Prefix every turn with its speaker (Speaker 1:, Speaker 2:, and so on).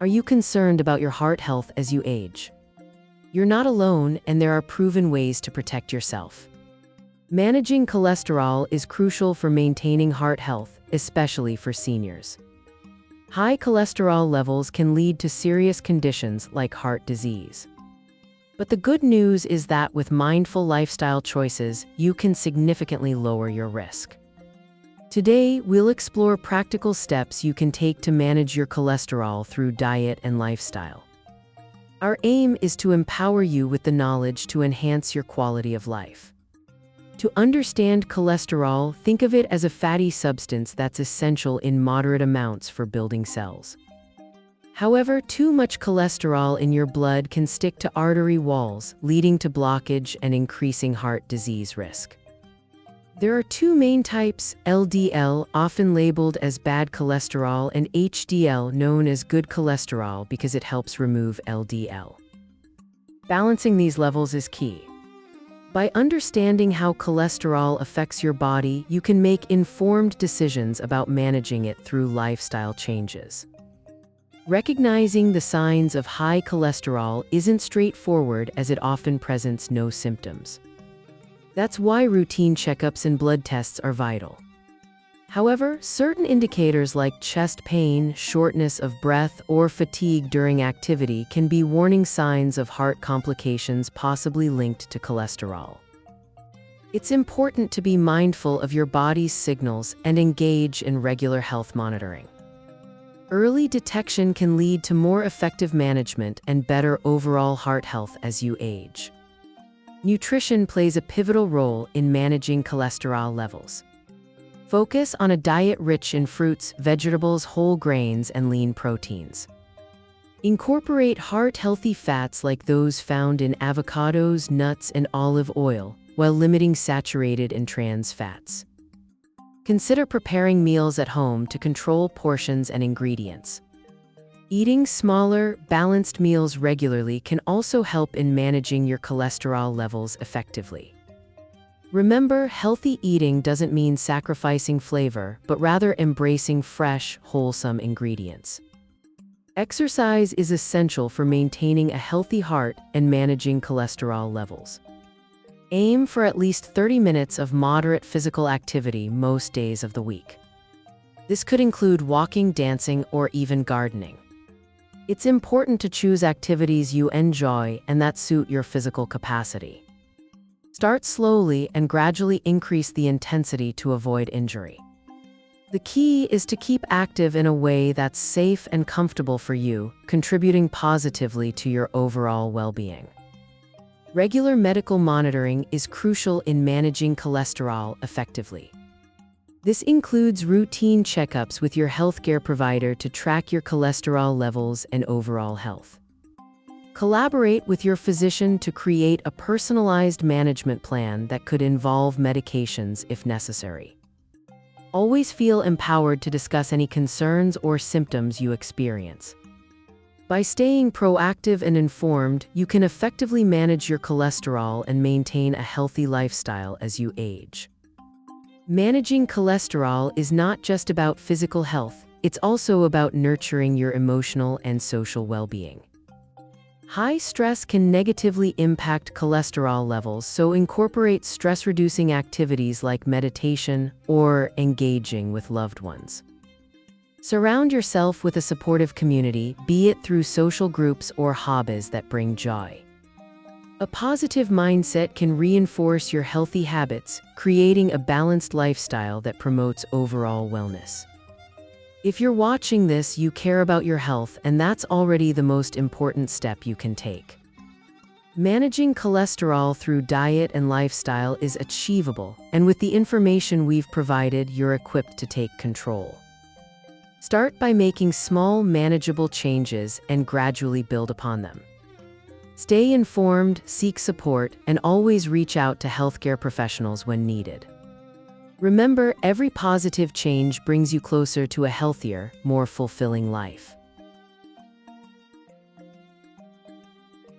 Speaker 1: Are you concerned about your heart health as you age? You're not alone, and there are proven ways to protect yourself. Managing cholesterol is crucial for maintaining heart health, especially for seniors. High cholesterol levels can lead to serious conditions like heart disease. But the good news is that with mindful lifestyle choices, you can significantly lower your risk. Today, we'll explore practical steps you can take to manage your cholesterol through diet and lifestyle. Our aim is to empower you with the knowledge to enhance your quality of life. To understand cholesterol, think of it as a fatty substance that's essential in moderate amounts for building cells. However, too much cholesterol in your blood can stick to artery walls, leading to blockage and increasing heart disease risk. There are two main types: LDL, often labeled as bad cholesterol, and HDL, known as good cholesterol because it helps remove LDL. Balancing these levels is key. By understanding how cholesterol affects your body, you can make informed decisions about managing it through lifestyle changes. Recognizing the signs of high cholesterol isn't straightforward, as it often presents no symptoms. That's why routine checkups and blood tests are vital. However, certain indicators like chest pain, shortness of breath, or fatigue during activity can be warning signs of heart complications possibly linked to cholesterol. It's important to be mindful of your body's signals and engage in regular health monitoring. Early detection can lead to more effective management and better overall heart health as you age. Nutrition plays a pivotal role in managing cholesterol levels. Focus on a diet rich in fruits, vegetables, whole grains, and lean proteins. Incorporate heart-healthy fats like those found in avocados, nuts, and olive oil, while limiting saturated and trans fats. Consider preparing meals at home to control portions and ingredients. Eating smaller, balanced meals regularly can also help in managing your cholesterol levels effectively. Remember, healthy eating doesn't mean sacrificing flavor, but rather embracing fresh, wholesome ingredients. Exercise is essential for maintaining a healthy heart and managing cholesterol levels. Aim for at least 30 minutes of moderate physical activity most days of the week. This could include walking, dancing, or even gardening. It's important to choose activities you enjoy and that suit your physical capacity. Start slowly and gradually increase the intensity to avoid injury. The key is to keep active in a way that's safe and comfortable for you, contributing positively to your overall well-being. Regular medical monitoring is crucial in managing cholesterol effectively. This includes routine checkups with your healthcare provider to track your cholesterol levels and overall health. Collaborate with your physician to create a personalized management plan that could involve medications if necessary. Always feel empowered to discuss any concerns or symptoms you experience. By staying proactive and informed, you can effectively manage your cholesterol and maintain a healthy lifestyle as you age. Managing cholesterol is not just about physical health, it's also about nurturing your emotional and social well-being. High stress can negatively impact cholesterol levels, so incorporate stress-reducing activities like meditation or engaging with loved ones. Surround yourself with a supportive community, be it through social groups or hobbies that bring joy. A positive mindset can reinforce your healthy habits, creating a balanced lifestyle that promotes overall wellness. If you're watching this, you care about your health, and that's already the most important step you can take. Managing cholesterol through diet and lifestyle is achievable, and with the information we've provided, you're equipped to take control. Start by making small, manageable changes and gradually build upon them. Stay informed, seek support, and always reach out to healthcare professionals when needed. Remember, every positive change brings you closer to a healthier, more fulfilling life.